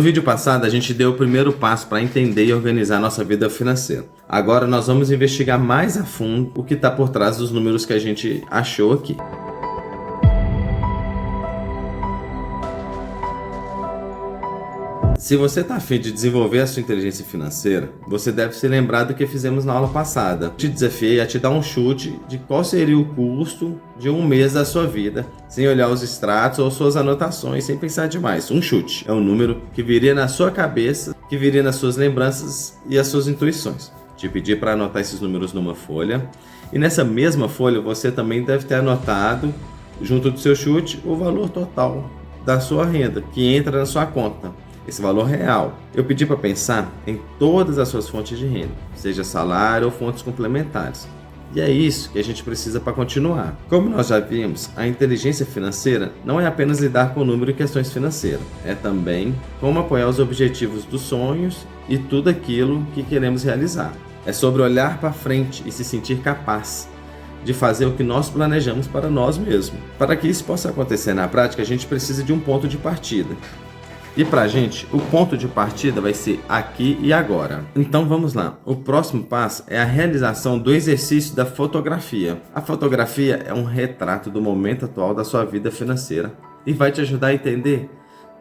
No vídeo passado, a gente deu o primeiro passo para entender e organizar nossa vida financeira. Agora nós vamos investigar mais a fundo o que está por trás dos números que a gente achou aqui. Se você está a fim de desenvolver a sua inteligência financeira, você deve se lembrar do que fizemos na aula passada. Te desafiei a te dar um chute de qual seria o custo de um mês da sua vida, sem olhar os extratos ou suas anotações, sem pensar demais. Um chute é um número que viria na sua cabeça, que viria nas suas lembranças e as suas intuições. Te pedi para anotar esses números numa folha, e nessa mesma folha você também deve ter anotado, junto do seu chute, o valor total da sua renda, que entra na sua conta. Esse valor real. Eu pedi para pensar em todas as suas fontes de renda, seja salário ou fontes complementares. E é isso que a gente precisa para continuar. Como nós já vimos, a inteligência financeira não é apenas lidar com o número e questões financeiras, é também como apoiar os objetivos dos sonhos e tudo aquilo que queremos realizar. É sobre olhar para frente e se sentir capaz de fazer o que nós planejamos para nós mesmos. Para que isso possa acontecer na prática, a gente precisa de um ponto de partida. E pra gente, o ponto de partida vai ser aqui e agora. Então vamos lá. O próximo passo é a realização do exercício da fotografia. A fotografia é um retrato do momento atual da sua vida financeira e vai te ajudar a entender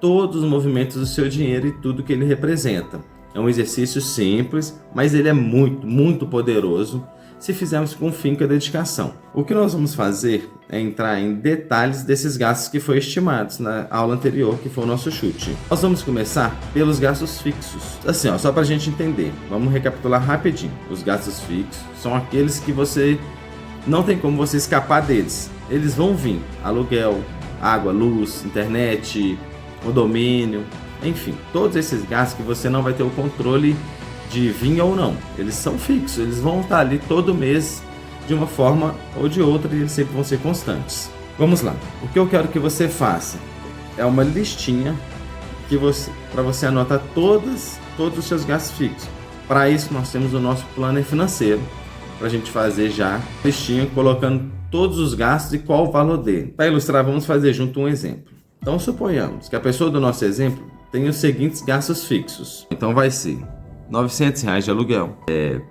todos os movimentos do seu dinheiro e tudo que ele representa. É um exercício simples, mas ele é muito poderoso se fizermos com finca e dedicação. O que nós vamos fazer é entrar em detalhes desses gastos que foram estimados na aula anterior, que foi o nosso chute. Nós vamos começar pelos gastos fixos. Assim, só para a gente entender, vamos recapitular rapidinho. Os gastos fixos são aqueles que você não tem como você escapar deles. Eles vão vir: aluguel, água, luz, internet, condomínio, enfim, todos esses gastos que você não vai ter o controle de vir ou não. Eles são fixos, eles vão estar ali todo mês de uma forma ou de outra e eles sempre vão ser constantes. Vamos lá. O que eu quero que você faça é uma listinha para você anotar todos os seus gastos fixos. Para isso nós temos o nosso planner financeiro, para a gente fazer já listinha colocando todos os gastos e qual o valor dele. Para ilustrar, vamos fazer junto um exemplo. Então suponhamos que a pessoa do nosso exemplo tem os seguintes gastos fixos. Então vai ser R$900 de aluguel,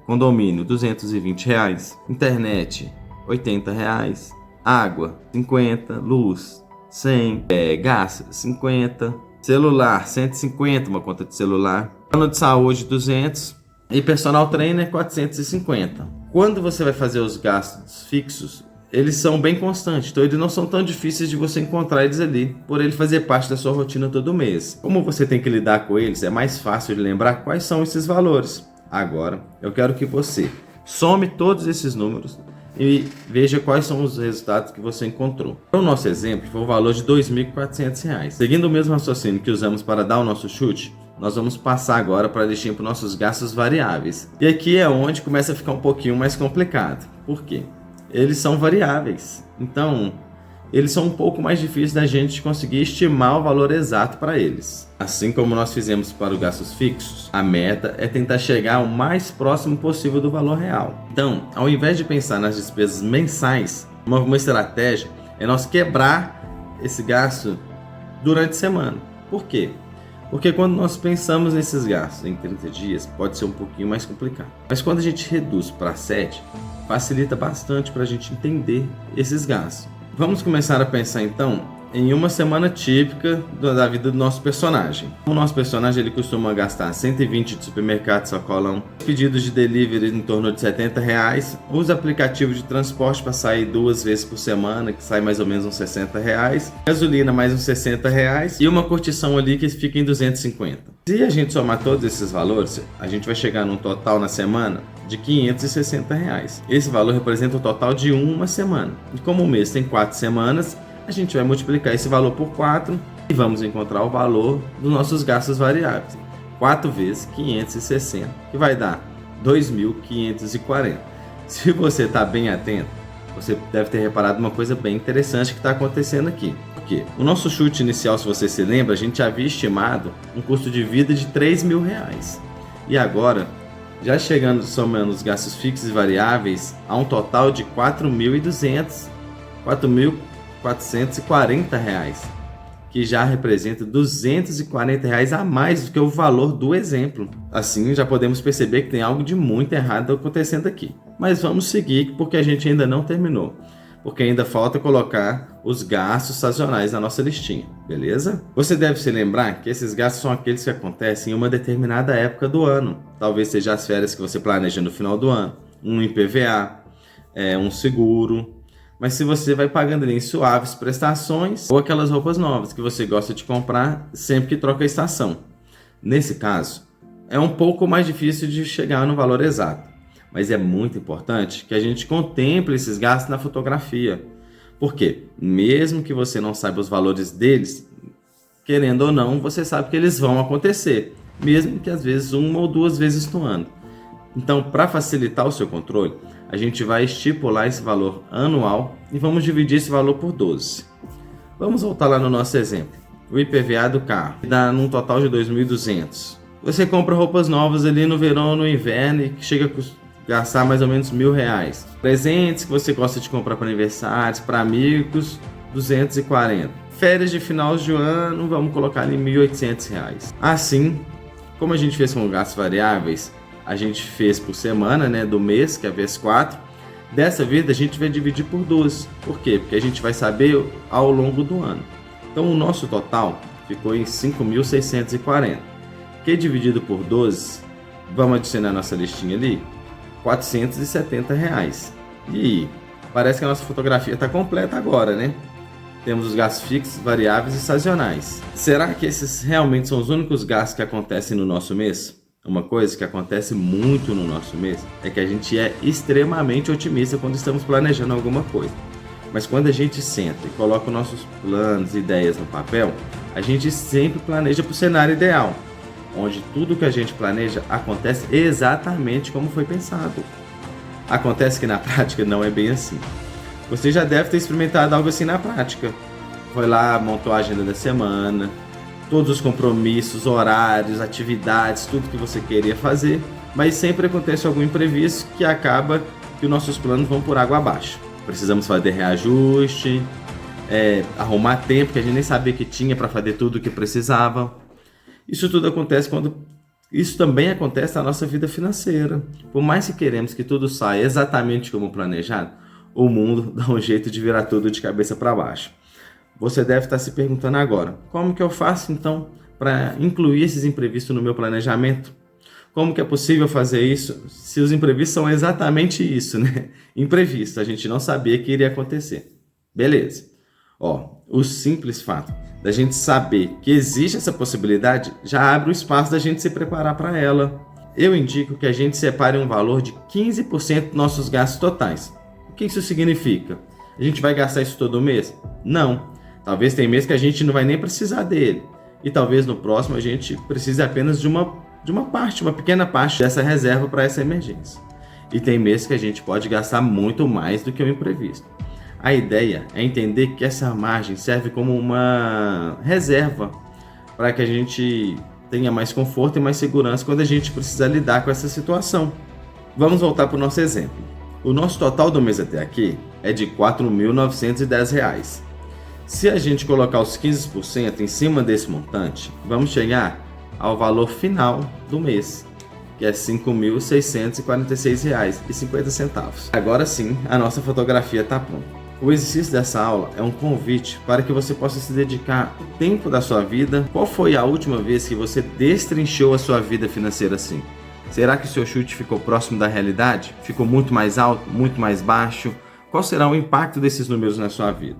condomínio R$220, internet R$80, água R$50, luz R$100, gás R$50, celular R$150, uma conta de celular, plano de saúde R$200 e personal trainer R$450. Quando você vai fazer os gastos fixos, eles são bem constantes, então eles não são tão difíceis de você encontrar eles ali, por ele fazer parte da sua rotina todo mês. Como você tem que lidar com eles, é mais fácil de lembrar quais são esses valores. Agora, eu quero que você some todos esses números e veja quais são os resultados que você encontrou. O nosso exemplo foi o valor de R$2.400. Seguindo o mesmo raciocínio que usamos para dar o nosso chute, nós vamos passar agora para a listinha para os nossos gastos variáveis. E aqui é onde começa a ficar um pouquinho mais complicado. Por quê? Eles são variáveis, então eles são um pouco mais difíceis da gente conseguir estimar o valor exato para eles. Assim como nós fizemos para os gastos fixos, a meta é tentar chegar o mais próximo possível do valor real. Então, ao invés de pensar nas despesas mensais, uma estratégia é nós quebrar esse gasto durante a semana. Por quê? Porque quando nós pensamos nesses gastos em 30 dias, pode ser um pouquinho mais complicado. Mas quando a gente reduz para 7, facilita bastante para a gente entender esses gastos. Vamos começar a pensar então em uma semana típica da vida do nosso personagem. O nosso personagem ele costuma gastar 120 de supermercado sacolão, pedidos de delivery em torno de R$70, usa aplicativos de transporte para sair 2 vezes por semana, que sai mais ou menos uns R$60, gasolina mais uns R$60 e uma curtição ali que fica em R$250. Se a gente somar todos esses valores, a gente vai chegar num total na semana de R$560. Esse valor representa o total de uma semana. E como o mês tem 4 semanas, a gente vai multiplicar esse valor por 4 e vamos encontrar o valor dos nossos gastos variáveis. 4 vezes 560, que vai dar 2.540. Se você está bem atento, você deve ter reparado uma coisa bem interessante que está acontecendo aqui. Porque o nosso chute inicial, se você se lembra, a gente havia estimado um custo de vida de R$3.000. E agora, já chegando somando os gastos fixos e variáveis, a um total de R$4.200, R$4.440. que já representa R$240 a mais do que o valor do exemplo. Assim, já podemos perceber que tem algo de muito errado acontecendo aqui. Mas vamos seguir porque a gente ainda não terminou. Porque ainda falta colocar os gastos sazonais na nossa listinha, beleza? Você deve se lembrar que esses gastos são aqueles que acontecem em uma determinada época do ano. Talvez seja as férias que você planeja no final do ano, um IPVA, um seguro. Mas se você vai pagando ali em suaves prestações ou aquelas roupas novas que você gosta de comprar sempre que troca a estação. Nesse caso, é um pouco mais difícil de chegar no valor exato, mas é muito importante que a gente contemple esses gastos na fotografia. Porque, mesmo que você não saiba os valores deles, querendo ou não, você sabe que eles vão acontecer, mesmo que às vezes 1 ou 2 vezes no ano. Então, para facilitar o seu controle, a gente vai estipular esse valor anual e vamos dividir esse valor por 12. Vamos voltar lá no nosso exemplo. O IPVA do carro dá num total de R$2.200. Você compra roupas novas ali no verão ou no inverno e chega a gastar mais ou menos R$1.000. Presentes que você gosta de comprar para aniversários, para amigos, R$240. Férias de final de ano, vamos colocar ali R$1.800. Assim, como a gente fez com gastos variáveis, a gente fez por semana, né, do mês, que é vezes 4. Dessa vez a gente vai dividir por 12. Por quê? Porque a gente vai saber ao longo do ano. Então o nosso total ficou em 5.640. Que dividido por 12, vamos adicionar a nossa listinha ali, R$470. E parece que a nossa fotografia está completa agora, né? Temos os gastos fixos, variáveis e sazonais. Será que esses realmente são os únicos gastos que acontecem no nosso mês? Uma coisa que acontece muito no nosso mês é que a gente é extremamente otimista quando estamos planejando alguma coisa. Mas quando a gente senta e coloca os nossos planos e ideias no papel, a gente sempre planeja para o cenário ideal, onde tudo que a gente planeja acontece exatamente como foi pensado. Acontece que na prática não é bem assim. Você já deve ter experimentado algo assim na prática. Foi lá, montou a agenda da semana, todos os compromissos, horários, atividades, tudo que você queria fazer, mas sempre acontece algum imprevisto que acaba que os nossos planos vão por água abaixo. Precisamos fazer reajuste, arrumar tempo que a gente nem sabia que tinha para fazer tudo o que precisava. Isso tudo acontece isso também acontece na nossa vida financeira. Por mais que queremos que tudo saia exatamente como planejado, o mundo dá um jeito de virar tudo de cabeça para baixo. Você deve estar se perguntando agora, como que eu faço então para incluir esses imprevistos no meu planejamento? Como que é possível fazer isso se os imprevistos são exatamente isso, né? Imprevisto, a gente não sabia que iria acontecer. Beleza. O simples fato da gente saber que existe essa possibilidade já abre o espaço da gente se preparar para ela. Eu indico que a gente separe um valor de 15% dos nossos gastos totais. O que isso significa? A gente vai gastar isso todo mês? Não. Talvez tem mês que a gente não vai nem precisar dele. E talvez no próximo a gente precise apenas de uma pequena parte dessa reserva para essa emergência. E tem mês que a gente pode gastar muito mais do que o imprevisto. A ideia é entender que essa margem serve como uma reserva para que a gente tenha mais conforto e mais segurança quando a gente precisar lidar com essa situação. Vamos voltar para o nosso exemplo. O nosso total do mês até aqui é de R$ 4.910. Se a gente colocar os 15% em cima desse montante, vamos chegar ao valor final do mês, que é R$ 5.646,50. Agora sim, a nossa fotografia está pronta. O exercício dessa aula é um convite para que você possa se dedicar o tempo da sua vida. Qual foi a última vez que você destrinchou a sua vida financeira assim? Será que o seu chute ficou próximo da realidade? Ficou muito mais alto, muito mais baixo? Qual será o impacto desses números na sua vida?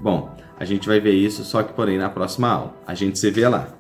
Bom, a gente vai ver isso, só que porém na próxima aula. A gente se vê lá.